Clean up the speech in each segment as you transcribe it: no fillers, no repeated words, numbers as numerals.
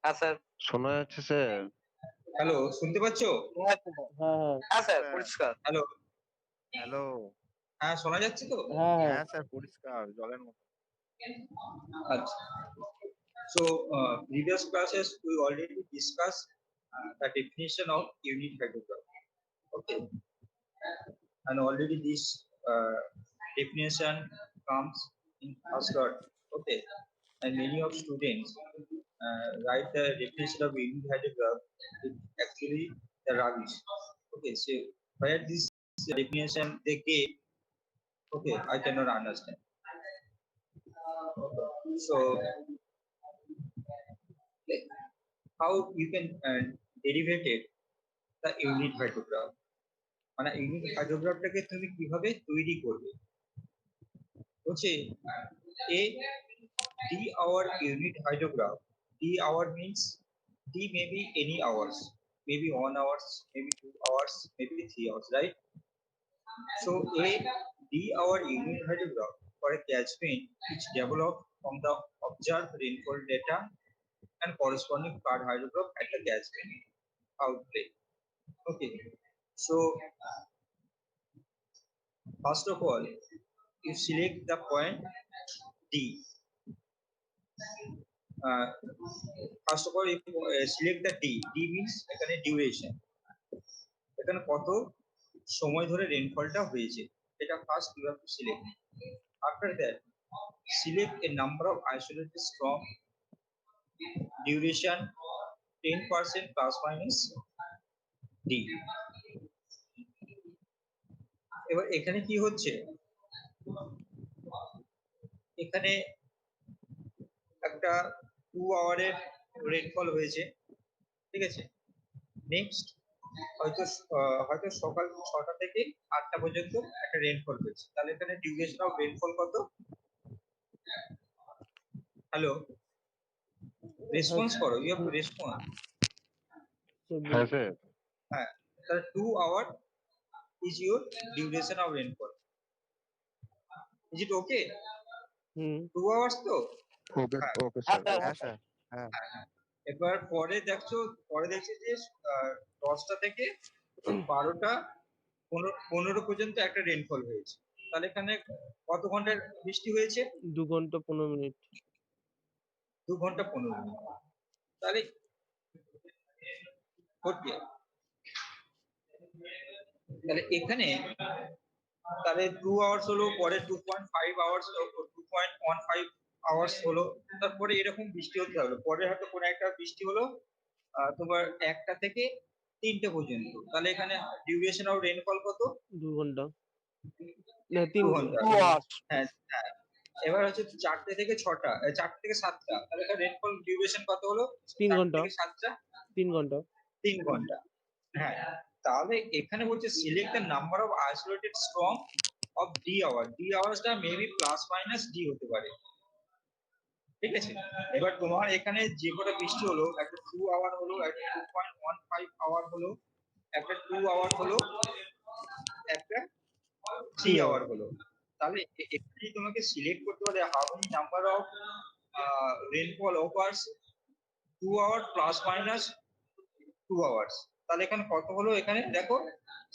হ্যাঁ স্যার। শোনা যাচ্ছে স্যার? হ্যালো, শুনতে পাচ্ছ? হ্যাঁ হ্যাঁ হ্যাঁ স্যার, স্যার, পরিষ্কার। Hello, hello. হ্যাঁ শোনা যাচ্ছে তো? হ্যাঁ হ্যাঁ হ্যাঁ স্যার, পরিষ্কার জলের মতো। আচ্ছা। So, previous classes we already discussed the definition of unit hydrograph. Okay, and already this definition comes in first order. Okay, and many of students write the definition of unit hydrograph. It actually the rubbish. Okay, so where this definition they gave, okay, I cannot understand. So, like, how you can derivate it, the unit hydrograph. মানে unit হাইড্রোগ্রাফটাকে তুমি কিভাবে তৈরি করবে বলছে a d hour unit hydrograph. D hour means d may be any hours, maybe 1 hours, maybe 2 hours, maybe 3 hours, right? So a d hour unit hydrograph for a catchment which developed from the observed rainfall data and corresponding flood hydrograph at the catchment outlet. Okay, so first of all, you select the point D. First of all, you select the D. D means এখানে duration. এখানে কত সময় ধরে রেনফলটা হয়েছে এটা first you have to select. After that select a number of isolated storm duration 10% plus minus D. এবার এখানে কি হচ্ছে, এখানে একটা 2 আওয়ারের রেনফল হয়েছে, ঠিক আছে। নেক্সট হয়তো সকাল 6টা থেকে 8টা পর্যন্ত একটা রেনফল হয়েছে, তাহলে এখানে ডিউরেশন অফ রেনফল কত? হ্যালো, রেসপন্স করো, ইউ হ্যাভ টু রেসপন্ড। হ্যাঁ স্যার। হ্যাঁ, তাহলে 2 hour is your duration of rainfall. Is it okay? 2 hours তো? ওকে হ্যাঁ ওকে হ্যাঁ স্যার। স্যার। হ্যাঁ স্যার। হ্যাঁ। এবার পরে দেখছি যে 10টা থেকে 12টা 15 পর্যন্ত একটা রেনফল হয়েছে, তাহলে এখানে কত ঘন্টার বৃষ্টি হয়েছে? 2 ঘন্টা 15 মিনিট। 2 ঘন্টা 15 মিনিট। তাহলে ওকে, তাহলে এখানে তাহলে 2 আওয়ার্স হলো, পরে 2.5 আওয়ার্স, 2.15 আওয়ার্স হলো, তারপরে এরকম বৃষ্টি হতে হবে। পরে হয়তো কোনো একটা বৃষ্টি হলো তোমার 1টা থেকে 3টে পর্যন্ত, তাহলে এখানে ডিউরেশন অফ রেনফল কত? 2 ঘন্টা না 3 2 ঘন্টা। হ্যাঁ হ্যাঁ, এবার হচ্ছে 4টে থেকে 6টা, 4টে থেকে 7টা, তাহলে এখানে রেনফল ডিউরেশন কত হলো? 3 4 ঘন্টা থেকে 7টা 3 ঘন্টা 3 ঘন্টা। হ্যাঁ, তাহলে এখানে বলছে select the number of isolated storm of D hour. D আওয়ার্সটা মেবি প্লাস মাইনাস ডি হতে পারে, ঠিক আছে। এবার তোমার এখানে যে কটা বৃষ্টি হলো, একটা 2 আওয়ার হলো, একটা 2.15 আওয়ার হলো, একটা 2 আওয়ার হলো, একটা 3 আওয়ার হলো, তাহলে এখানে তোমাকে সিলেক্ট করতে হবে how many number of rainfall overs 2 hour plus minus 2 hours. তাহলে এখানে কত হলো? এখানে দেখো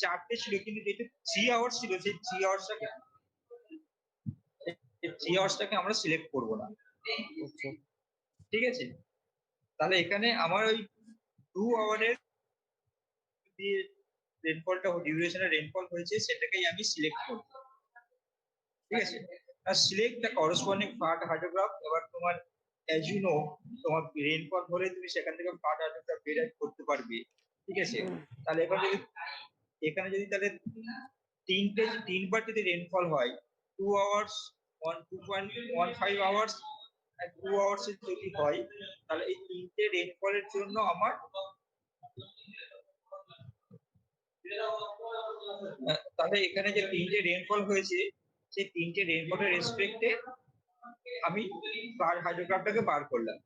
4টে ছিল, কিন্তু যেটা 3 আওয়ার্স ছিল সেই 3 আওয়ার্সটাকে আমরা সিলেক্ট করব না, আচ্ছা ঠিক আছে। তাহলে এখানে আমার ওই 2 আওয়ারের যে রেনফলটা ডিউরেশনের রেনফল হয়েছে সেটাকেই আমি সিলেক্ট করব, ঠিক আছে। আর select the corresponding flood hydrograph. এবার তোমার অ্যাজ ইউ নো, তোমার রেনফল হলে তুমি সেখান থেকে ফ্লাড হাইড্রোগ্রাফ ডেরাইভ করতে পারবে, ঠিক আছে। তাহলে এখানে যদি তাহলে তিনবার যদি রেনফল হয়, 2 আওয়ার্স, 2.15 আওয়ার্স আর 2 আওয়ার্স যদি হয়, তাহলে এই তিনটে রেনফলের জন্য আমার তাহলে এখানে যে তিনটে রেনফল হয়েছে সেই তিনটে রেনফলের রেসপেক্টে আমি ফ্লাড হাইড্রোগ্রাফটাকে বার করলাম।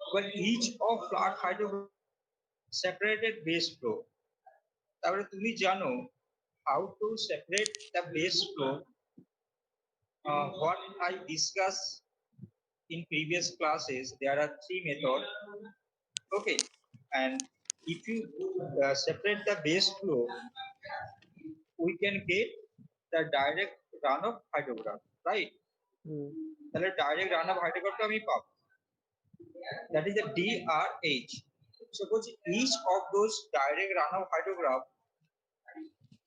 এবার each of flood hydrograph separated base flow. তারপরে তুমি জানো how to separate the base flow, what I discuss in previous classes there are three methods. Okay, and if you separate the base flow, we can get the direct runoff hydrograph, right? তাহলে direct runoff hydrograph আমি পাবো, that is the DRH. Suppose each of those direct runoff hydrograph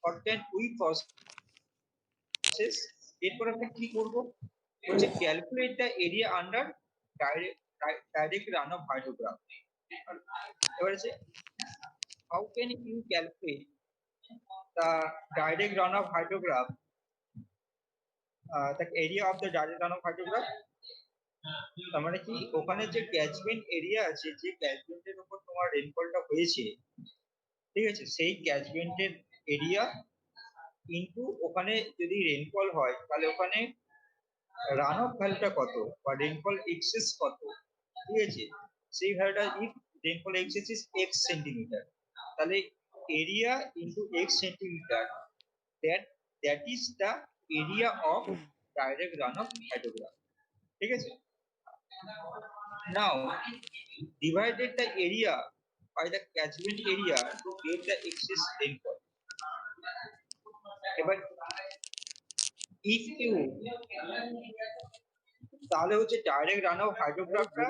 contain we process, এরপর আমরা কি করব হচ্ছে calculate the area under direct runoff hydrograph. এবার হচ্ছে how can you calculate the direct runoff hydrograph, the area of the direct runoff hydrograph? তার মানে কি ওখানে যে ক্যাচমেন্ট এরিয়া আছে, যে ক্যাচমেন্টের উপর তোমার রেনফলটা হয়েছে, ঠিক আছে, সেই ক্যাচমেন্টের এরিয়া ইনটু ওখানে যদি রেনফল হয় তাহলে ওখানে রান অফ ভ্যালুটা কত বা রেনফল এক্সেস কত, ঠিক আছে, সেই ভ্যালুটা if rainfall excess is x centimetre, তাহলে area into x centimetre, that is the area of direct run off hydrograph, ঠিক আছে। Now divided the area by the catchment area to get the excess rainfall. এবার if you তাহলে হচ্ছে direct run of হাইড্রোগ্রাফটা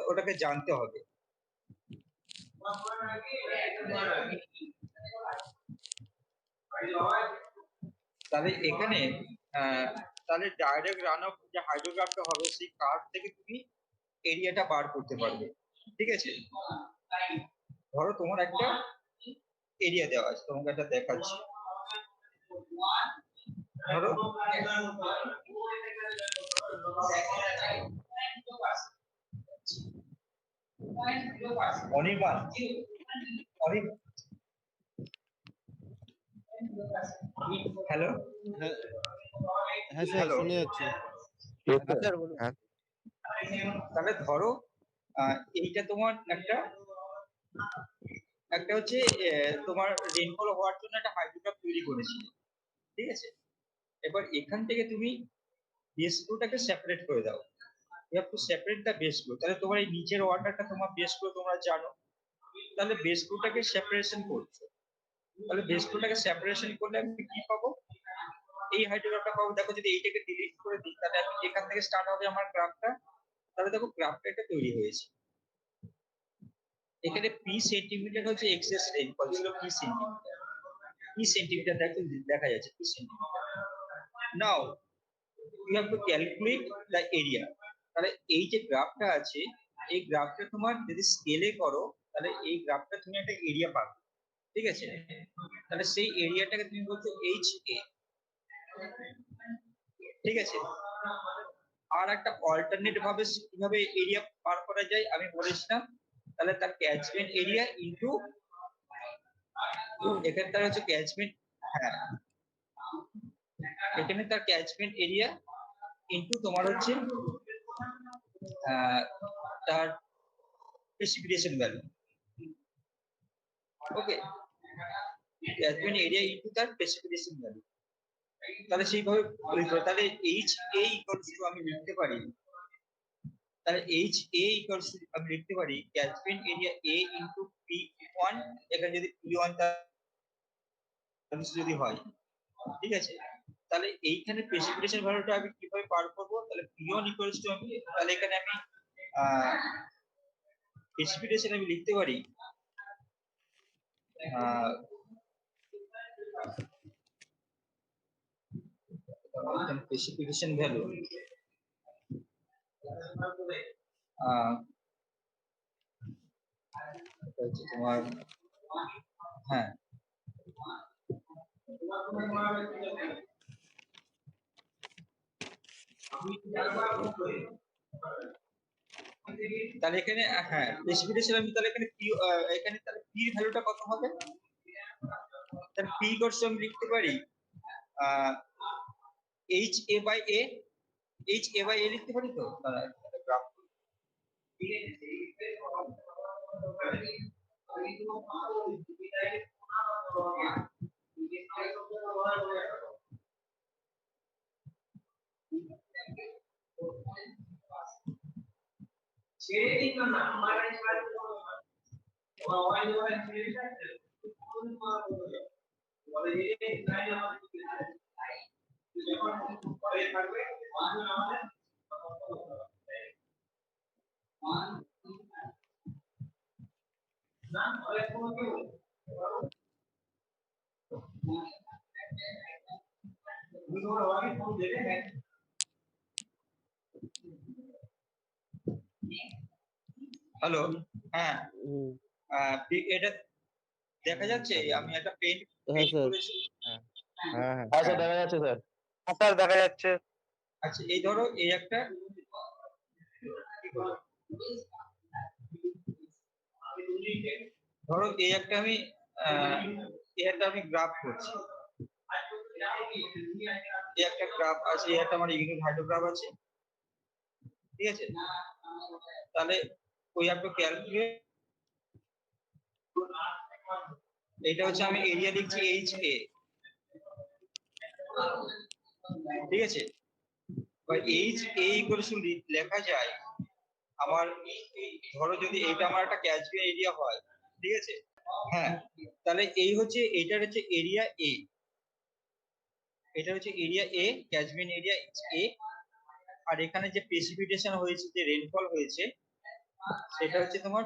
ওটাকে জানতে হবে। তাহলে এখানে তাহলে ডাইরেক্ট রান অফ যে হাইড্রোগ্রাফটা হবে সেই কার্ভ থেকে তুমি এরিয়াটা বার করতে পারবে, ঠিক আছে। ধরো তোমার একটা এরিয়া দেওয়া আছে, তোমাকে একটা দেখাচ্ছি, ধরো অনির্বাণ, হ্যালো, হ্যাঁ স্যার শুনে যাচ্ছি। তাহলে ধরো এইটা তোমার একটা হচ্ছে তোমার রেনফল হওয়ার জন্য একটা হাইড্রোগ্রাফ তৈরি করেছিল, ঠিক আছে। এবার এখান থেকে তুমি বেস ফ্লোটাকে সেপারেট করে দাও, you have to separate the base flow. তাহলে তোমার এই নিচের ওয়াটারটা তোমার বেস ফ্লো তোমরা জানো, তাহলে বেস ফ্লোটাকে সেপারেশন করছো, তাহলে বেস ফ্লোটাকে সেপারেশন করলে আমি কি পাবো, এই হাইড্রোগ্রাফটা পাবো। দেখো যদি এইটাকে ডিলিট করে দিই তাহলে আমি এখান থেকে স্টার্ট হবে আমার গ্রাফটা, তাহলে দেখো গ্রাফটা এটা তৈরি হয়েছে। এখানে পি সেন্টিমিটার হচ্ছে এক্সেস রেইনফল ছিল, পি সেন্টিমিটার দেখা যাচ্ছে, P centimetre. Now you have to calculate the area. তাহলে এই যে গ্রাফটা আছে, এই গ্রাফটা তোমার যদি স্কেলে করো তাহলে এই গ্রাফটা তুমি একটা এরিয়া পাবে, ঠিক আছে। তাহলে সেই এরিয়াটাকে তুমি বলছো এইচ এ, ঠিক আছে। আর একটা অল্টারনেট ভাবে কিভাবে এরিয়া পার করা যায় আমি বলেছিলাম, তাহলে তার ক্যাচমেন্ট এরিয়া ইনটু এখানে তার হচ্ছে ক্যাচমেন্ট, হ্যাঁ এখানে তার ক্যাচমেন্ট এরিয়া ইনটু তোমার হচ্ছে তার প্রেসিপিটেশন ভ্যালু, ওকে, ক্যাচমেন্ট এরিয়া ইনটু তার প্রেসিপিটেশন ভ্যালু। তাহলে সেইভাবে তাহলে এইচ এ ইকুয়ালস টু আমি লিখতে পারি, তাহলে এইচ এ ইকুয়ালস টু আমি লিখতে পারি ক্যাচমেন্ট এরিয়া এ ইনটু পি1, এখানে যদি পি1 যদি হয়, ঠিক আছে। তাহলে এইখানে প্রেসিপিটেশন ভ্যালুটা আমি কিভাবে পার করব, তাহলে p1 ইকুয়ালস টু আমি, তাহলে এখানে আমি প্রেসিপিটেশন আমি লিখতে পারি প্রেসিপিটেশন ভ্যালু তোমার, হ্যাঁ তাহলে এখানে হ্যাঁ প্রেসিপিটেশন আমি তাহলে এখানে এখানে তাহলে পি এর ভ্যালুটা কত হবে, তাহলে পি কোর্স আমি লিখতে পারি H A by A, H A by A লিখতে পারি তো, গ্রাফ হ্যালো, হ্যাঁ, হুম, এটা দেখা যাচ্ছে আমি একটা পেন্ট হ্যাঁ স্যার। করেছি। হ্যাঁ হ্যাঁ হ্যাঁ হ্যাঁ স্যার দেখা যাচ্ছে স্যার। হ্যাঁ স্যার দেখা যাচ্ছে। আচ্ছা, এই ধরো এই একটা ধরো এই একটা আমি এই একটা আমি গ্রাফ করছি। এই একটা গ্রাফ আছে, এই একটা আমার ইউনিট হাইড্রোগ্রাফ আছে, ঠিক আছে? তাহলে ওই একটা ক্যালকুলেট, এটা হচ্ছে আমি এরিয়া লিখছি এইচ এ, ঠিক আছে? এইচ এ ইকুয়ালস টু লেখা যায় আমার, ধরো যদি এটা আমার একটা ক্যাচমেন্ট এরিয়া হয়, ঠিক আছে? হ্যাঁ, তাহলে এই হচ্ছে, এটার হচ্ছে এরিয়া এ, এটা হচ্ছে এরিয়া এ, ক্যাচমেন্ট এরিয়া এ। আর এখানে যে প্রেসিপিটেশন হয়েছে, যে রেনফল হয়েছে, সেটা হচ্ছে তোমার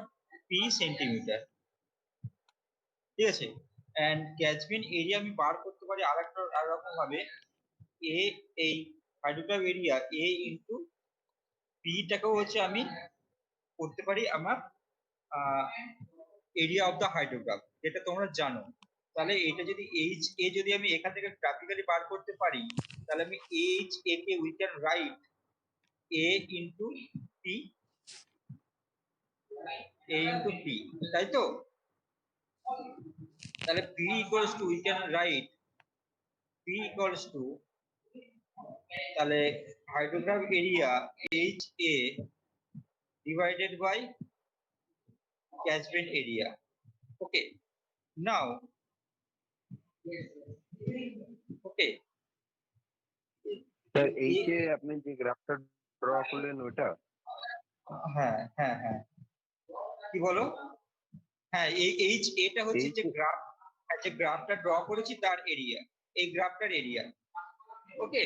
পি সেন্টিমিটার, ঠিক আছে? এন্ড ক্যাচমেন্ট এরিয়া আমি বার করতে পারি আরেকটা রকম ভাবে, এ, এই হাইড্রোগ্রাফ এরিয়া এ ইনটু পি টাকেও হচ্ছে আমি করতে পারি আমার এরিয়া অফ দা হাইড্রোগ্রাফ, যেটা তোমরা জানো। তাহলে এটা যদি এইচ এ যদি আমি এখান থেকে গ্রাফিক্যালি বার করতে পারি, তাহলে আমি এইচ এ কে we can write A into P, A into P, তাই তো? তাহলে P equals to we can write P equals to, তাহলে hydrograph area H A divided by catchment area. Okay, now, okay, sir এই যে আপনি যে গ্রাফটা ড্র করলেন ওটা? হ্যাঁ হ্যাঁ হ্যাঁ, কি বলো? হ্যাঁ, এই এইচ এটা হচ্ছে যে গ্রাফ, যে গ্রাফটা ড্র করেছি তার এরিয়া, এই গ্রাফটার এরিয়া। ওকে,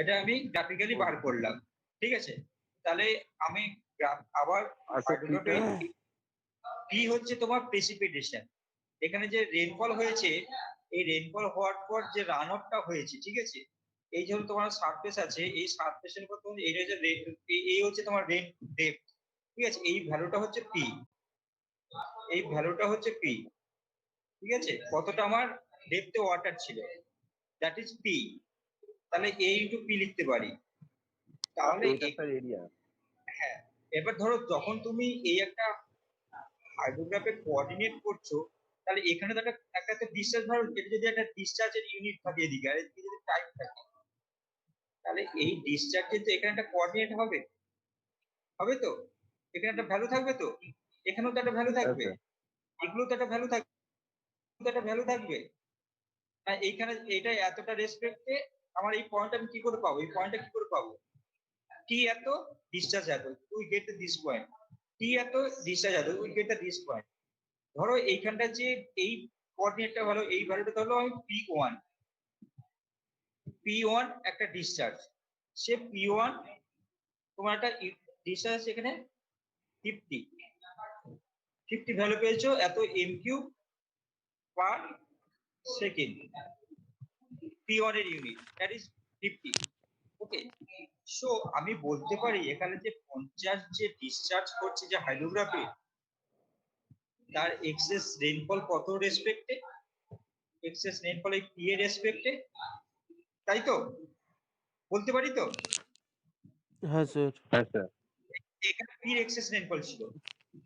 এটা আমি গ্রাফিক্যালি বার করলাম, ঠিক আছে? তাহলে আমি গ্রাফ আবার আচ্ছা পি হচ্ছে তোমার প্রেসিপিটেশন, এখানে যে রেনফল হয়েছে, এই রেনফল হওয়ার পর যে রান অফটা হয়েছে, ঠিক আছে? এই যে তোমার সারফেস আছে, এই সারফেসের উপর তুমি এই যে এই হচ্ছে তোমার রেন ডেপথ, ঠিক আছে? এই ভ্যালুটা হচ্ছে পি, এই ভ্যালুটা হচ্ছে পি, ঠিক আছে? কতটা আমার ডেপথে ওয়াটার ছিল, দ্যাট ইজ পি। তাহলে এ ইনটু পি লিখতে পারি। তাহলে এটা স্যার এরিয়া। হ্যাঁ, এবার ধরো যখন তুমি এই একটা হাইড্রোগ্রাফে কোঅর্ডিনেট করছো, তাহলে এখানে তো একটা ডিসচার্জ, ধরো এটা যদি একটা ডিসচার্জের ইউনিট থাকে এদিকে, আর এদিকে যদি টাইপ থাকে, তাহলে এই ডিসচার্জে তো এখানে একটা কোঅর্ডিনেট হবে, হবে তো? এখানে একটা ভ্যালু থাকবে তো, এখানেও তো একটা ভ্যালু থাকবে, এগুলো তো একটা ভ্যালু থাকবে, একটা ভ্যালু থাকবে। আর এইখানে এটা এতটা রেসপেক্টে আমার এই পয়েন্ট আমি কি করে পাবো, এই পয়েন্টটা কি করে পাবো? টি এত, ডিসচার্জ এত, উই গেট দিস পয়েন্ট। টি এত, ডিসচার্জ এত, উই গেট দিস পয়েন্ট। ধরো এইখানটা যে এই কোঅর্ডিনেটটা হলো, এই ভ্যালুটা হলো আমি পি1, পি1 একটা ডিসচার্জ, সে পি1 তোমার একটা ডিসচার্জ এখানে 50 50 ভ্যালু পেয়েছো, এত M cube per second, P one এর unit, that is 50। Okay, so আমি বলতে পারি এখানে যে 50 যে ডিসচার্জ করছে যে হাইড্রোগ্রাফি, তার এক্সেস রেইনফল কত রেসপেক্টে, এক্সেস রেইনফল এই পি এর রেসপেক্টে, তাই তো? বলতে পারি তো? হ্যাঁ স্যার। হ্যাঁ স্যার। এখানে পি এক্সেস রেইনফল ছিল,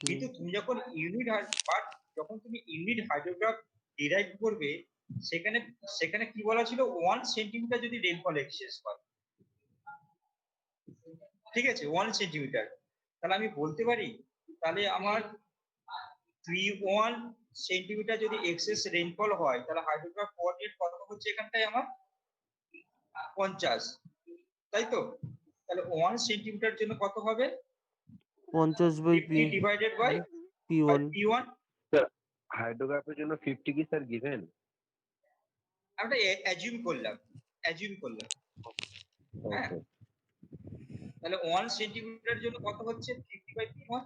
কিন্তু তুমি যখন যখন তুমি ইউনিট হাইড্রোগ্রাফ ডিরাইভ করবে, সেখানে সেখানে কি বলা ছিল, 1 সেন্টিমিটার যদি রেইনফল এক্সেস হয়, ঠিক আছে? 1 সেন্টিমিটার, তাহলে আমি বলতে পারি তাহলে আমার 3.1 সেন্টিমিটার যদি এক্সেস রেইনফল হয়, তাহলে হাইড্রোগ্রাফ কোঅর্ডিনেট কত হচ্ছে এখানটায় আমার 50, তাই তো? তাহলে 1 সেন্টিমিটার জন্য কত হবে? 50/P 50 divided by P1 P1। Sir হাইড্রোগ্রাফের জন্য 50 কি স্যার গিভেন? আমরা অ্যাজিউম করলাম হ্যাঁ। ওকে তাহলে 1 সেন্টিমিটার জন্য কত হচ্ছে? 50/P1।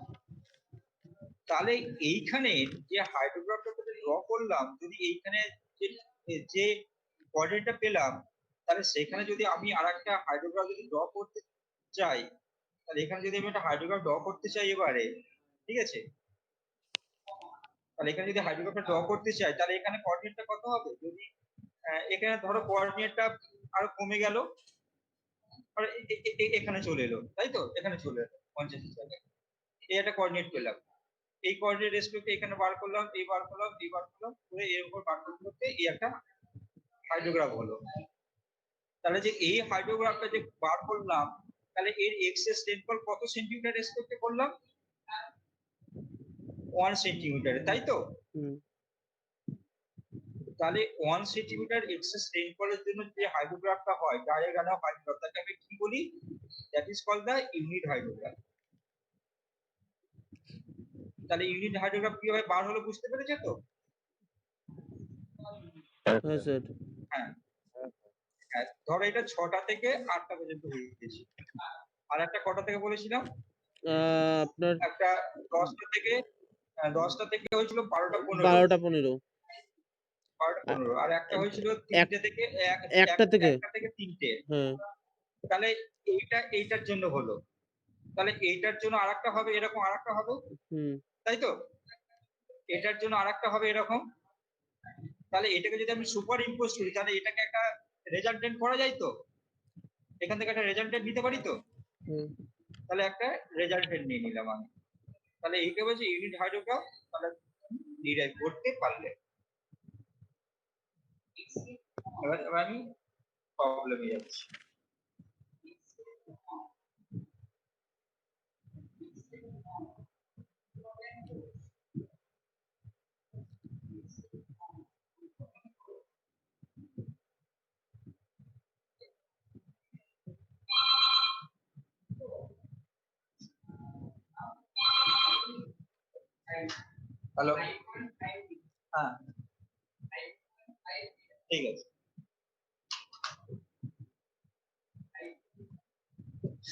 তাহলে এইখানে যে হাইড্রোগ্রাফটা ড্র করলাম, যদি এইখানে যে কোঅর্ডিনেটটা পেলাম, তাহলে সেখানে যদি আমি আরেকটা হাইড্রোগ্রাফ যদি ড্র করতে চাই, তাহলে এখানে যদি আমি একটা হাইড্রোগ্রাফ ড্র করতে চাই এবারে, ঠিক আছে, তাহলে এখানে যদি হাইড্রোগ্রাফটা ড্র করতে চাই, তাহলে এখানে কোঅর্ডিনেটটা কত হবে? যদি এখানে ধরো কোঅর্ডিনেটটা আরো কমে গেল, আর এখানে চলে এলো, তাই তো, এখানে চলে এলো 50 জায়গায়, এই একটা কোঅর্ডিনেট পেলাম। এই কোঅর্ডিনেট রেসপেক্টে এখানে বার করলাম, এই বার করলাম, এই বার করলাম, করে এর উপর বার করতে করতে এই একটা হাইড্রোগ্রাফ হলো। তাহলে যে এই হাইড্রোগ্রাফটা যে বার করলাম, তাহলে এর এক্সেস রেনফল কত সেন্টিমিটার রেসপেক্টে করলাম? 1 সেন্টিমিটার, তাই তো। হুম তাহলে 1 সেন্টিমিটার এক্সেস রেইনফলের জন্য যে হাইড্রোগ্রাফটা হয়, ডায়াগ্রাম অফ হাইড্রোগ্রাফ, তাকে আমি কি বলি? That is called the unit hydrograph. তাহলে ইউনিট হাইড্রোগ্রাফ কিভাবে বার হলো বুঝতে পেরেছো তো? হ্যাঁ স্যার হ্যাঁ হ্যাঁ, ধরো এটা 6টা থেকে 8টা পর্যন্ত হয়ে গেছে। আর একটা কটা থেকে বলেছিলাম? আপনার একটা 10টা থেকে হয়েছিল 12টা 15। 12টা 15 12টা 15, আর একটা হয়েছিল 3টে থেকে একটা থেকে 1টা থেকে 3টে। হ্যাঁ তাহলে এইটার জন্য হলো, তাহলে এইটার জন্য আরেকটা হবে এরকম, আরেকটা হবে, হুম তাই তো, এটার জন্য আরেকটা হবে এরকম। তাহলে এটাকে যদি আমি সুপার ইম্পোজ করি, তাহলে এটাকে একটা রেজাল্টেন্ট করা যায় তো, এখান থেকে একটা রেজাল্টেন্ট নিতে পারি তো। হুম তাহলে একটা রেজাল্টেন্ট নিয়ে নিলাম আমি, তাহলে এইটা বলছে ইউনিট হাইড্রোগ্রাফ, তাহলে ডিরাইভ করতে পারলে। এবার আমি প্রবলেমে যাচ্ছি। হ্যালো, হ্যাঁ ঠিক আছে।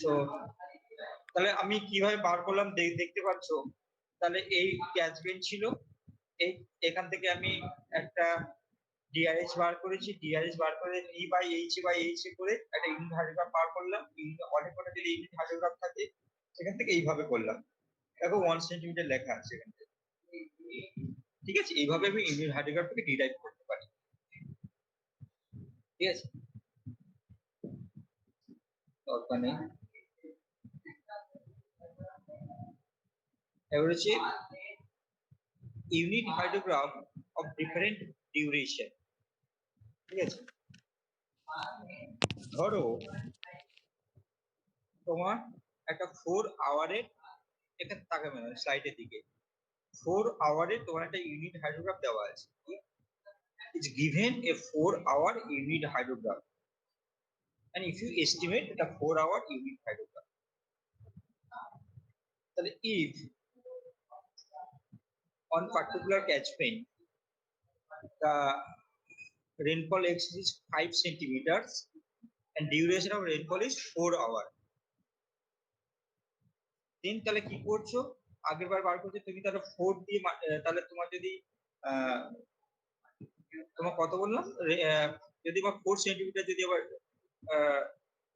তো তাহলে আমি কিভাবে বার করলাম দেখতে পাচ্ছ। তাহলে এই ক্যাচবেন ছিল, এই এখান থেকে আমি একটা ডিআরএস বার করেছি, ডিআরএস বার করে E/H করে একটা ইউনিট হাইড্রোগ্রাফ বার করলাম। অনেক কটা যদি ইউনিট হাইড্রোগ্রাফ থাকে, সেখান থেকে এইভাবে করলাম, দেখো 1 সেন্টিমিটার লেখা আছে এখান থেকে। ঠিক আছে, এইভাবে আমি ইউনিট হাইড্রোগ্রাফটাকে ডিরাইভ করতে পারি। ঠিক আছে, দরকার নেই। এবার হচ্ছে unit hydrograph of different duration. ঠিক আছে, ধরো তোমার একটা 4 আওয়ারের, এখানে তাকাবে না স্লাইডের দিকে, 4 আওয়ারের তোমার একটা ইউনিট হাইড্রোগ্রাফ দেওয়া আছে। It's given a 4-hour unit hydrograph, and if you estimate the 4-hour unit hydrograph, then if on particular catchment the rainfall exceeds 5 centimeters and duration of rainfall is 4 hours, then তাহলে কি করছো? আগের বার বার করছো তুমি, তাহলে 4 দিয়ে তাহলে তোমার যদি তোমার কত বললাম, যদি বা 4 সেন্টিমিটার যদি আবার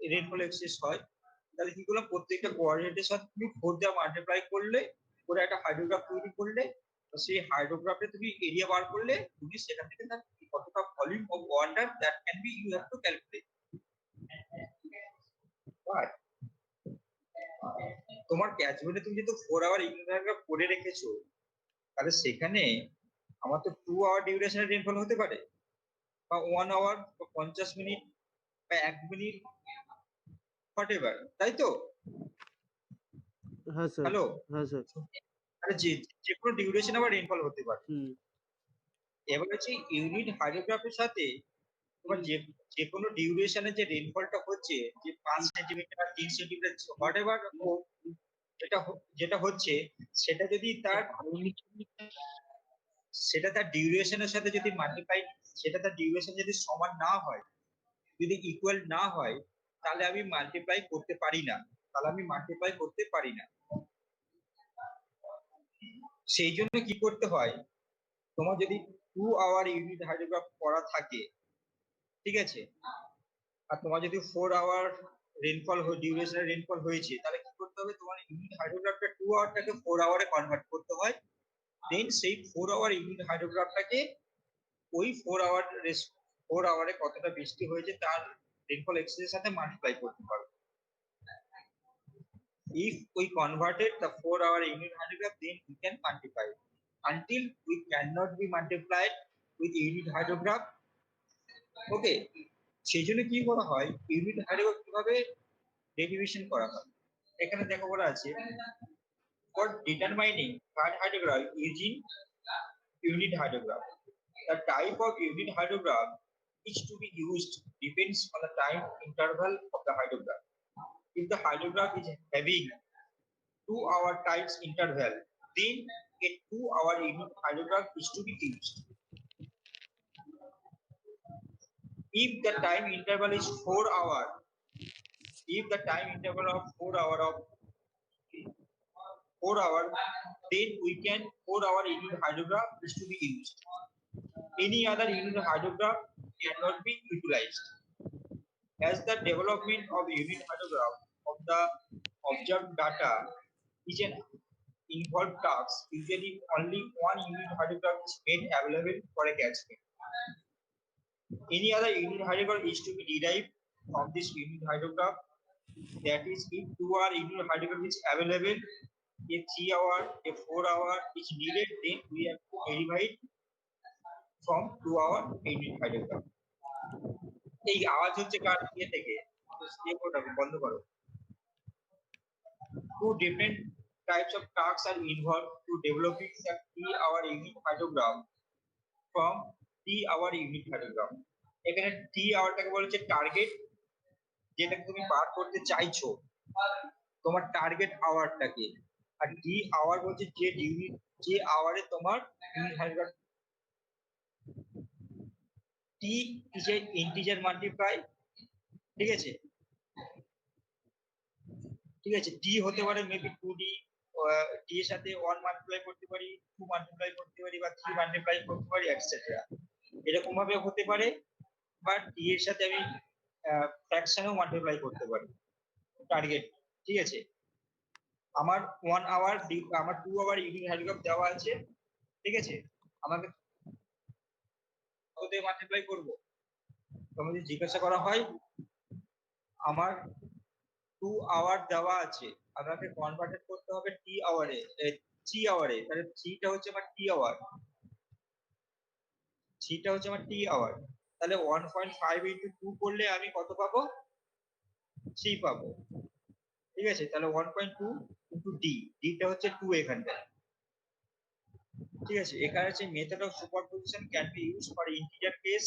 রেনফল এক্সেস হয়, তাহলে কি করলাম, প্রত্যেকটা কোঅর্ডিনেটের সাথে তুমি 4 দিয়ে মাল্টিপ্লাই করলে, করে একটা হাইড্রোগ্রাফ তৈরি করলে, তো সেই হাইড্রোগ্রাফে তুমি এরিয়া বার করলে, তুমি সেখান থেকে তার কতটা volume of water that can be you have to calculate. তোমার ক্যাচমেন্টে তুমি যেহেতু 4 আওয়ার ইউনিট করে রেখেছো, তাহলে সেখানে আমার তো 2 আওয়ার ডিউরেশনের রেনফল হতে পারে, বা 1 আওয়ার, বা 50 মিনিট, বা 1 মিনিট, হোয়াটএভার, তাই তো। হ্যাঁ স্যার হ্যালো, হ্যাঁ স্যার আরে যে কোনো ডিউরেশন আবার রেনফল হতে পারে। হুম এবার হচ্ছে ইউনিট হাইড্রোগ্রাফের সাথে তোমার যে কোনো ডিউরেশনে যে রেইনফলটা হচ্ছে, যে 5 সেন্টিমিটার 3 সেন্টিমিটার হোয়াট এভার যেটা হচ্ছে, সেটা যদি তার ডিউরেশনের সাথে যদি মাল্টিপ্লাই, সেটা তার ডিউরেশন যদি সমান না হয়, যদি ইকুয়াল না হয়, তাহলে আমি মাল্টিপ্লাই করতে পারি না। সেই জন্য কি করতে হয়, তোমার যদি 2 আওয়ার ইউনিট হাইড্রোগ্রাফ করা থাকে, ঠিক আছে, আর তোমার যদি 4 আওয়ার ডিউরেশনের রেইনফল হয়েছে, তাহলে কি করতে হবে, তোমার ইউনিট হাইড্রোগ্রাফটা 2 আওয়ারটাকে 4 আওয়ারে কনভার্ট করতে হয়। দেন সেই 4 আওয়ার ইউনিট হাইড্রোগ্রাফটাকে ওই 4 আওয়ারে কতটা বৃষ্টি হয়েছে তার রেইনফল এক্সেসের সাথে মাল্টিপ্লাই করতে পারো। If we converted the 4 hour unit hydrograph, then we can multiply. Until we cannot be multiplied with unit hydrograph, okay, সেই জন্য কি করা হয়, ইউনিট হাইড্রোগ্রাফ কিভাবে ডেরিভেশন করা হয়, এখানে দেখো বলা আছে, for determining third hydrograph using unit hydrograph, the type of unit hydrograph is to be used depends on the time interval of the hydrograph. If the hydrograph is having 2 hour times interval, then a 2 hour unit hydrograph is to be used. If the time interval is 4 hour, if the time interval of 4 hour, then we can 4 hour unit hydrograph is to be used. Any other unit hydrograph cannot be utilized. As the development of unit hydrograph of the observed data is an involved task, usually only one unit hydrograph is made available for a catchment. Any other unit hydrograph is to be derived from this unit hydrograph. That is, if 2 hour unit hydrograph is available, a 3 hour, a 4 hour is needed, then we have to derive from 2 hour unit hydrograph. এই আওয়াজ হচ্ছে কার ইয়ে থেকে, বন্ধ করো। Two different types of tasks are involved to developing the 3 hour unit hydrograph from 3 hour unit hydrograph. এখানে 3 hourটাকে বলা হচ্ছে টার্গেট, যেটা তুমি বার করতে চাইছো, তোমার টার্গেট আওয়ারটাকে। আর ডি আওয়ার বলছে যে আওয়ারে তোমার unit hydrograph, T is a integer multiply, ঠিক আছে, ডি হতে পারে মেবি 2d, ডি এর সাথে 1 মাল্টিপ্লাই করতে পারি, 2 মাল্টিপ্লাই করতে পারি, বা 3 মাল্টিপ্লাই করতে পারি, এটসেট্রা, এরকম ভাবে হতে পারে। বা ডি এর সাথে আমি ফ্র্যাকশনেও মাল্টিপ্লাই করতে পারি টার্গেট, ঠিক আছে। আমার 1 আওয়ার, আমার 2 আওয়ার ইউনিট হাইড্রোগ্রাফ দেওয়া আছে, ঠিক আছে, আমাকে কত দিয়ে মাল্টিপ্লাই করব, তোমাকে যদি জিজ্ঞাসা করা হয় আমার 2 আওয়ার দেওয়া আছে, আমাকে কনভার্টেড করতে হবে 3 আওয়ারে, তাহলে 3টা হচ্ছে আমার টি আওয়ার, তাহলে 1.5 ইনটু 2 করলে আমি কত পাবো, 3 পাবো, ঠিক আছে। তাহলে 1.2 ইনটু ডিটা হচ্ছে 2 এখানটা, ঠিক আছে। এখানে হচ্ছে method of superposition can be use for integer case.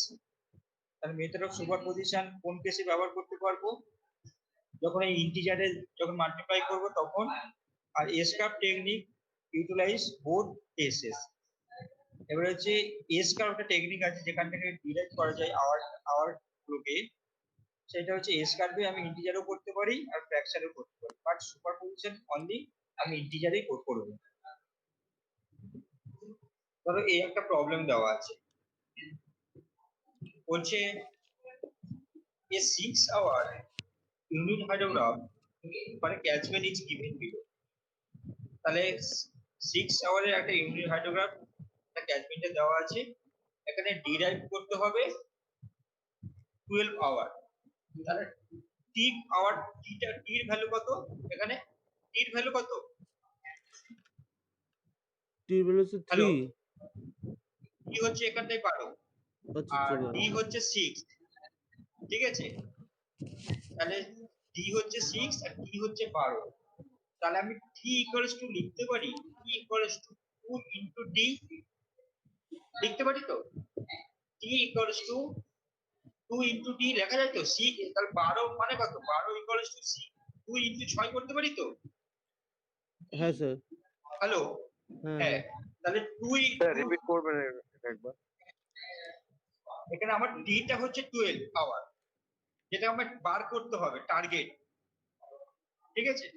তাহলে মেথড অফ সুপারপজিশন কোন কেসে ব্যবহার করতে পারবো, যখন এই ইন্টিজারে যখন মাল্টিপ্লাই করব তখন। আর এসকার্ভ টেকনিক ইউটিলাইজ বোথ কেসেস। এবার হচ্ছে এসকার্ভ একটা টেকনিক আছে যেখান থেকে ডিরাইভ করা যায় আওয়ার গ্রুপে, সেটা হচ্ছে এসকার্ভে আমি ইন্টিজারও করতে পারি আর ফ্র্যাকশনও করতে পারি, বাট সুপারপজিশন অনলি আমি ইন্টিজারেই করব। ধরো এই একটা প্রবলেম দেওয়া আছে, বলছে a 6 hour unit hydrograph for a catchment is given below. তাহলে 6 আওয়ারের একটা ইউনিট হাইড্রোগ্রাফ একটা ক্যাচমেন্টে দেওয়া আছে, এখানে ডিরাইভ করতে হবে 12 আওয়ার। তাহলে টি আওয়ার, টির ভ্যালু কত, এখানে টির ভ্যালু কত, টি ভ্যালু হচ্ছে 3, টি হচ্ছে এখানটাই 12 আর ডি হচ্ছে 6, ঠিক আছে। তাহলে ডি হচ্ছে 6 আর টি হচ্ছে 12, তাহলে আমি টি ইকুয়ালস টু লিখতে পারি, টি ইকুয়ালস টু 2 ইনটু ডি লিখতে পারি, তো টি ইকুয়ালস টু 2 ইন্টু টি লেখা যায় তো সি, তাহলে 12 মানে কত, 12 ইকুয়ালস টু সি 2 ইন্টু 6 করতে পারি তো। হ্যাঁ স্যার। হ্যালো, হ্যাঁ হ্যাঁ, হ্যাঁ তাহলে 2 স্যার রিপিট করবেন একবার। এখানে আমার ডিটা হচ্ছে 12 আওয়ার, যেটা আমার বার করতে হবে টার্গেট, ঠিক আছে।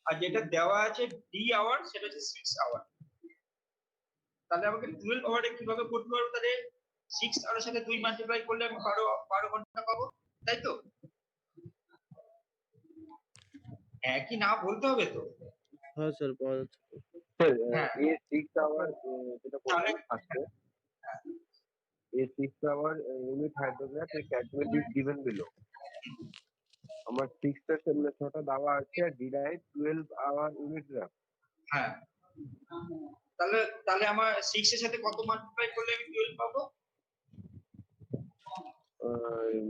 আর যেটা দেওয়া আছে ডি আওয়ার, সেটা হচ্ছে 6 আওয়ার। তাহলে আমাকে 12 আওয়ারে কিভাবে করতে পারবো, তাহলে 6 আওয়ারের সাথে 2 মাল্টিপ্লাই করলে আমি 12 ঘন্টা পাবো, তাই তো? একই না বলতে হবে তো। হ্যাঁ স্যার পাওয়া যাচ্ছে। স্যার হ্যাঁ, এ 6 আওয়ার যেটা তাহলে বললেন ফার্স্টে, a 6 hour unit hydrograph a calculate is given below. আমার 6টা 6টা দেওয়া আছে আর derive 12 hour unit graph। হ্যাঁ, তাহলে তাহলে আমার 6 এর সাথে কত মাল্টিপ্লাই করলে আমি 12 পাবো?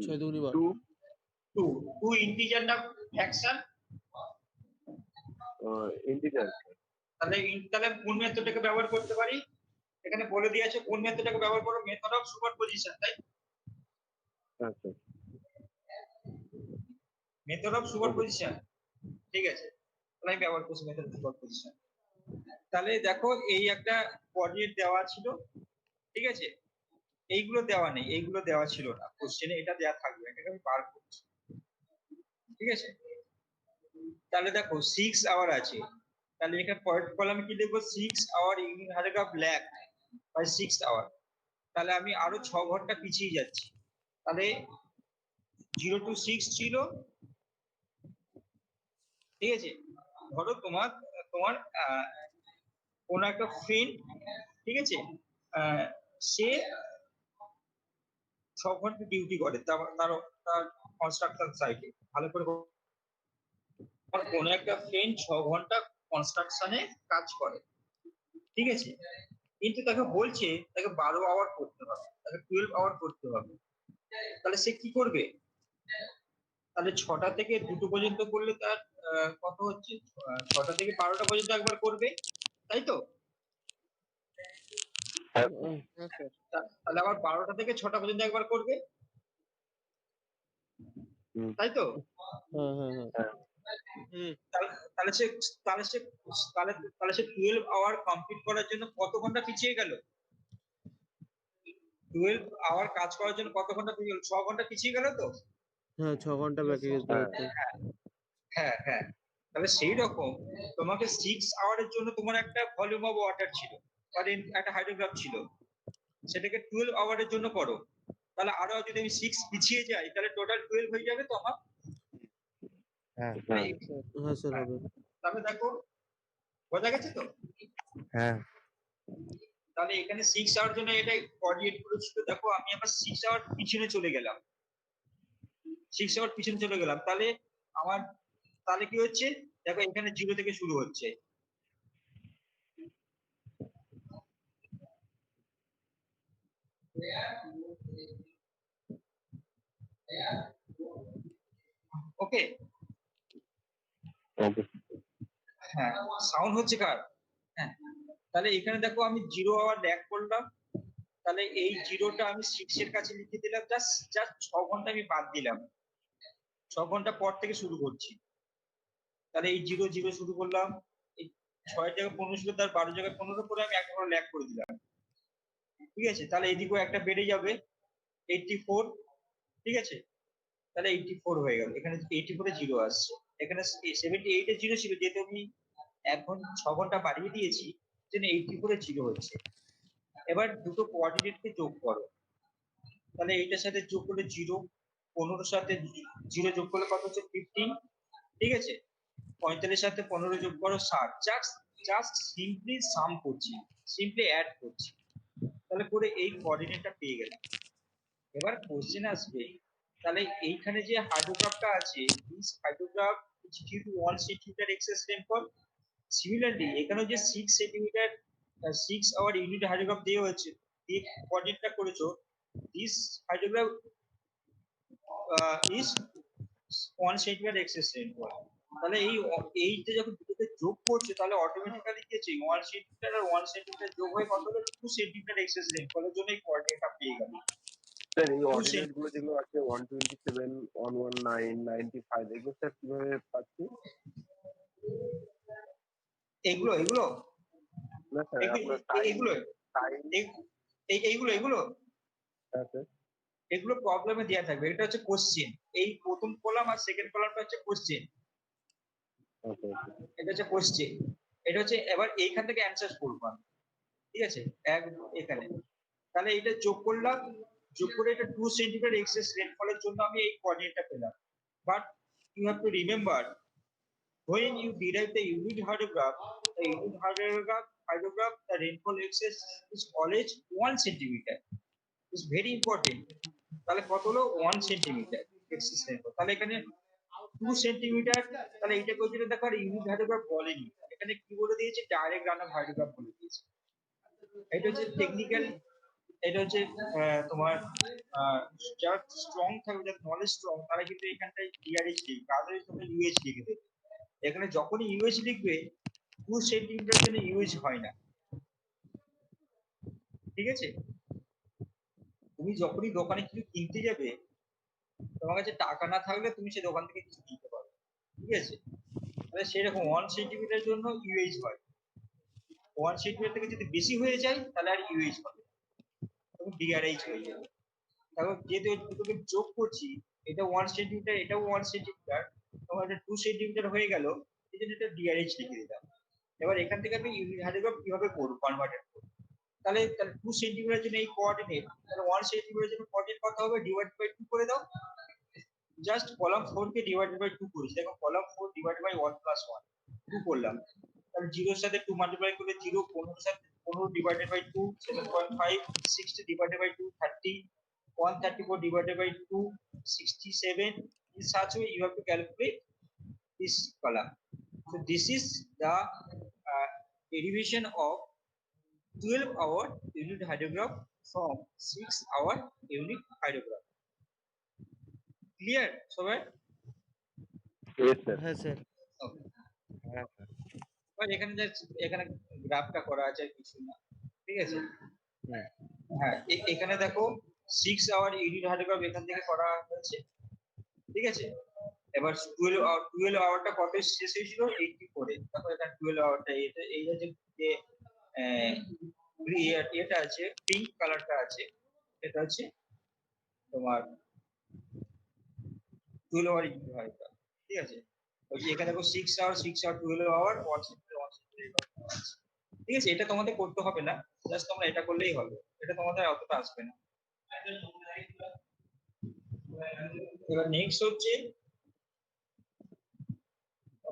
6 দুগুনি 12। 2 2 2 ইন্টিজার না ফ্র্যাকশন? integer। তাহলে কোন মেথডটাকে ব্যবহার করতে পারি? এখানে বলে দিয়েছে কোন মেথডটাকে ব্যবহার করো, মেথড অফ সুপারপজিশন, তাই? আচ্ছা মেথড অফ সুপারপজিশন, ঠিক আছে, তাহলে আমি ব্যবহার করছি মেথড অফ সুপারপজিশন। তাহলে দেখো এই একটা কোঅর্ডিনেট দেওয়া ছিল, ঠিক আছে, এইগুলো দেওয়া নেই, এইগুলো দেওয়া ছিল না কোশ্চেনে, এটা দেওয়া থাকবে, এটাকে আমি বার করছি, ঠিক আছে। তাহলে দেখো 6 আওয়ার আছে, তাহলে এখানে পরের কলামে কি লিখবো, 6 hour unit hydrograph black by 6 hour. তাহলে আমি আরো 6 ঘন্টা পিছিয়ে যাচ্ছি, তাহলে 0 to 6 ছিল, ঠিক আছে। ধরো তোমার তোমার কোন একটা ফ্রেন্ড, ঠিক আছে, সে 6 ঘন্টা ডিউটি করে তার তার কনস্ট্রাকশন সাইটে, ভালো করে কোন একটা ফ্রেন্ড 6 ঘন্টা কনস্ট্রাকশনে কাজ করে, ঠিক আছে, কিন্তু তাকে বলছে তাকে 12 আওয়ার করতে হবে, তাকে 12 আওয়ার করতে হবে। তাহলে সে কি করবে, তাহলে 6টা থেকে 2টো পর্যন্ত করলে তার কত হচ্ছে, 6টা থেকে 12টা পর্যন্ত একবার করবে, তাই তো? হ্যাঁ স্যার। তাহলে আবার 12টা থেকে 6টা পর্যন্ত একবার করবে, হুম, তাই তো? হ্যাঁ হ্যাঁ হ্যাঁ। হ্যাঁ তাহলে তাহলে সে তাহলে সে তাহলে তাহলে সে 12 আওয়ার কমপ্লিট করার জন্য কত ঘন্টা পিছিয়ে গেল? 12 আওয়ার কাজ করার জন্য কত ঘন্টা পিছিয়ে গেল? 6 ঘন্টা পিছিয়ে গেল তো। হ্যাঁ 6 ঘন্টা ব্যাকে যেতে হ্যাঁ হচ্ছে। হ্যাঁ হ্যাঁ, তাহলে সেই রকম তোমাকে 6 আওয়ারের জন্য তোমার একটা ভলিউম অফ ওয়াটার ছিল, মানে একটা হাইড্রোগ্রাফ ছিল, সেটাকে 12 আওয়ারের জন্য করো, তাহলে আরো যদি আমি 6 পিছিয়ে যাই তাহলে টোটাল 12 হয়ে যাবে তো আমার। হ্যাঁ হ্যাঁ স্যার হবে। তাহলে দেখো বোঝা গেছে তো। হ্যাঁ তাহলে এখানে 6 আওয়ার জন্য এটা কোঅর্ডিনেট করেছিল, দেখো আমি আবার 6 আওয়ার পিছনে চলে গেলাম, 6 আওয়ার পিছনে চলে গেলাম, তাহলে আমার তাহলে কি হচ্ছে, দেখো এখানে 0 থেকে শুরু হচ্ছে, ওকে। ওকে হ্যাঁ, সাউন্ড হচ্ছে কার? হ্যাঁ, তাহলে এখানে দেখো আমি 0 আওয়ার ল্যাগ করলাম, তাহলে এই 0টা আমি 6 এর কাছে লিখে দিলাম, জাস্ট জাস্ট 6 ঘন্টা আমি বাদ দিলাম, 6 ঘন্টা পর থেকে শুরু করছি। তাহলে এই 0 0 শুরু করলাম, এই 6 জায়গায় 15 ছিল, তার 12 জায়গায় 15 করে আমি 1 ঘন্টা ল্যাগ করে দিলাম, ঠিক আছে। তাহলে এদিকেও একটা বেড়ে যাবে 84, ঠিক আছে, তাহলে 84 হয়ে গেল, এখানে 84 এ 0 আসছে, এখানে 78 এ 0 ছিল, যেহেতু আমি 6 ঘন্টা বাড়িয়ে দিয়েছি, জন্য 84 এ 0 হচ্ছে। এবার দুটো কোঅর্ডিনেটকে যোগ করো, তাহলে এইটার সাথে যোগ করলে 0, 15 এর সাথে 0 যোগ করলে কত হচ্ছে 15, ঠিক আছে, 45 সাথে 15 যোগ করো 60, জাস্ট জাস্ট সিম্পলি সাম করছি, সিম্পলি অ্যাড করছি, তাহলে করে এই কোঅর্ডিনেটটা পেয়ে গেলাম। এবার কোশ্চেন আসবে, তাহলে এইখানে যে হাইড্রোগ্রাফটা আছে, this hydrograph is due to 1 centimetre excess rainfall. Similarly এখানে যে 6 সেন্টিমিটার 6 আওয়ার ইউনিট হাইড্রোগ্রাফ দেওয়া হয়েছে, এই কোঅর্ডিনেটটা করেছো, this hydrograph is 1 centimetre excess rainfall. তাহলে এইটা যখন দুটোকে যোগ করছে, তাহলে অটোমেটিক্যালি কি হচ্ছে, 1 সেন্টিমিটার আর 1 সেন্টিমিটার যোগ হয়ে কত হলো, 2 সেন্টিমিটার এক্সেস রেইনফলের জন্য এই কোঅর্ডিনেটটা পেয়ে গেল। স্যার এই টু অর্ডিনেট গুলো যেগুলো আছে 127, 119, 95 এগুলো স্যার কিভাবে পাচ্ছি? এগুলো এগুলো না স্যার আপনার এগুলো টাইম এইগুলো এগুলো আছে। এগুলো প্রবলেমে দেওয়া থাকবে। এটা হচ্ছে কোশ্চেন, এই প্রথম কলাম আর সেকেন্ড কলামটা হচ্ছে কোশ্চেন, ওকে এটা হচ্ছে কোশ্চেন, এটা হচ্ছে এবার এইখান থেকে অ্যান্সার করবো আমি, ঠিক আছে, এক এখানে, তাহলে এটা যোগ করলাম, যোগ করে এটা 2 সেন্টিমিটার এক্সেস রেনফলের জন্য আমি এই কোঅর্ডিনেটটা পেলাম। But you have to remember when you derive the unit hydrograph, the rainfall excess is always 1 centimeter. It's very important. তাহলে কত হলো 1 সেন্টিমিটার এক্সেস রেনফল, তাহলে এখানে 2 সেন্টিমিটার, তাহলে এটা কই দিলে দেখো আর ইউনিট হাইড্রোগ্রাফ বলেনি, এখানে কি বলে দিয়েছে, ডাইরেক্ট রান অফ হাইড্রোগ্রাফ বলে দিয়েছে। এটা হচ্ছে টেকনিক্যাল, এটা হচ্ছে তোমার যারা স্ট্রং থাকবে, যারা নলেজ স্ট্রং, তারা কিন্তু এখানটায় ডিআরএইচ লিখবে, আদারওয়াইজ তোমরা ইউএইচ লিখে দেবে। এখানে যখনই ইউএইচ লিখবে 2 সেন্টিমিটার জন্য ইউএইচ হয় না, ঠিক আছে। তুমি যখনই দোকানে কিছু কিনতে যাবে, তোমার কাছে টাকা না থাকলে তুমি সেই দোকান থেকে কিছু কিনতে পারবে, ঠিক আছে। তাহলে সেরকম 1 সেন্টিমিটার জন্য ইউএইচ হয়, 1 সেন্টিমিটার থেকে যদি বেশি হয়ে যায় তাহলে আর ইউএইচ হবে না, তখন ডিআরএইচ হয়ে যাবে। তারপর যেহেতু দুটোকে যোগ করছি, এটা 1 সেন্টিমিটার, এটাও 1 সেন্টিমিটার, তখন এটা 2 সেন্টিমিটার হয়ে গেল, এই জন্য এটা ডিআরএইচ লিখে দিলাম। এবার এখান থেকে আমি ইউনিট হাইড্রোগ্রাফ কিভাবে করব, কনভার্টেড করব, তাহলে 2 সেন্টিমিটার জন্য এই কোঅর্ডিনেট, তাহলে 1 সেন্টিমিটার জন্য কোঅর্ডিনেট কত হবে, ডিভাইড বাই 2 করে দাও। জাস্ট কলাম 4 কে ডিভাইড বাই 2 করেছি, দেখো কলাম 4 ডিভাইড বাই 1 প্লাস 1 2 করলাম, তাহলে 0 এর সাথে 2 মাল্টিপ্লাই করলে 0, 15 এর সাথে 15 divided by 2 7.5, 60 divided by 2 30, 134 divided by 2 67. In such way you have to calculate this column. So this is the derivation of 12-hour unit hydrograph from 6-hour unit hydrograph. Clear সবাই? Yes sir. হ্যাঁ sir. Okay. আর এখানে এখানে গ্রাফটা করা আছে আর কিছু না, ঠিক আছে। হ্যাঁ এখানে দেখো 6 আওয়ার ইউনিট হাইড্রোগ্রাফ এখান থেকে করা হয়েছে, ঠিক আছে। এবার 12 আওয়ারটা কত শেষ হয়েছিল, 84 এ। দেখো এখানে 12 আওয়ারটা এই যে এটা আছে, পিঙ্ক কালারটা আছে, এটা হচ্ছে তোমার 12 আওয়ার ইউনিট হাইড্রোগ্রাফ, ঠিক আছে। ওই যে এখানে দেখো 6 আওয়ার 12 আওয়ার 1 ঠিক আছে। এটা তোমাদের করতে হবে না, জাস্ট তোমরা এটা করলেই হবে, এটা তোমাদের অতটা আসবে না। এবার নেক্সট হচ্ছে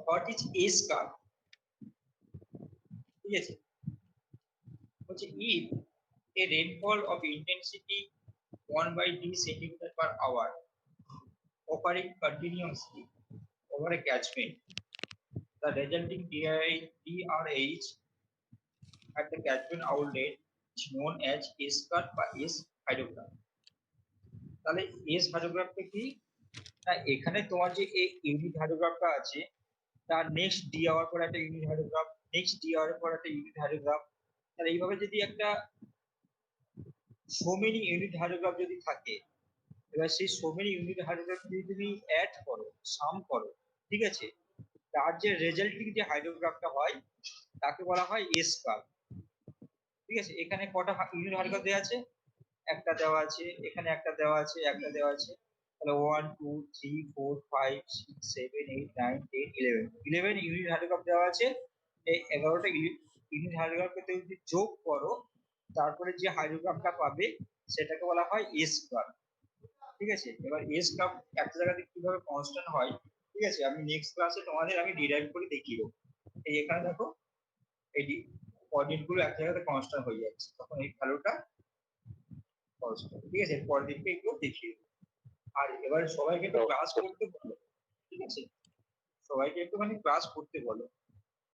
what is a scarp, ঠিক আছে। হচ্ছে if a rainfall of intensity 1/d centimeter per hour occurring continuously over a catchment, the resulting DRH at the catchment outlet is known as S curve বা S hydrograph। তাহলে S hydrograph কি, না এখানে তোমার যে এই ইউনিট হাইড্রোগ্রাফটা আছে, তার নেক্সট ডি আওয়ার পর একটা unit hydrograph, next D hour পর একটা ইউনিট হাইড্রোগ্রাফ, তাহলে এইভাবে যদি একটা সো মেনি ইউনিট হাইড্রোগ্রাফ যদি থাকে, এবার সেই সো মেনি ইউনিট হাইড্রোগ্রাফ যদি তুমি অ্যাড করো, সাম করো, ঠিক আছে, তার যে রেজাল্টিং যে হাইড্রোগ্রাফটা হয় তাকে বলা হয় এস কার্ভ, ঠিক আছে। এখানে কটা ইউনিট হাইড্রোগ্রাফ দেওয়া আছে, একটা দেওয়া আছে, এখানে একটা দেওয়া আছে, একটা দেওয়া আছে, তাহলে 1 2 3 4 5 6 7 8 9 10 11 ইউনিট হাইড্রোগ্রাফ দেওয়া আছে। এই 11টা ইউনিট হাইড্রোগ্রাফকে তুমি যদি যোগ করো, তারপরে যে হাইড্রোগ্রাফটা পাবে সেটাকে বলা হয় এস কার্ভ, ঠিক আছে। এবার এস কার্ভ একটা জায়গাতে কিভাবে কনস্ট্যান্ট হয়, ঠিক আছে, আমি নেক্সট ক্লাসে তোমাদের আমি ডিরাইভ করে দেখিয়ে দেবো। এই এখানে দেখো এটি কোঅর্ডিনেট গুলো এক জায়গাতে কনস্ট্যান্ট হয়ে যাচ্ছে, তখন এই ভ্যালুটা কনস্ট্যান্ট, ঠিক আছে। পরের দিকে একটু দেখিয়ে দেবো। আর এবার সবাইকে একটু ক্লাস করতে বলো, ঠিক আছে, সবাইকে একটুখানি ক্লাস করতে বলো।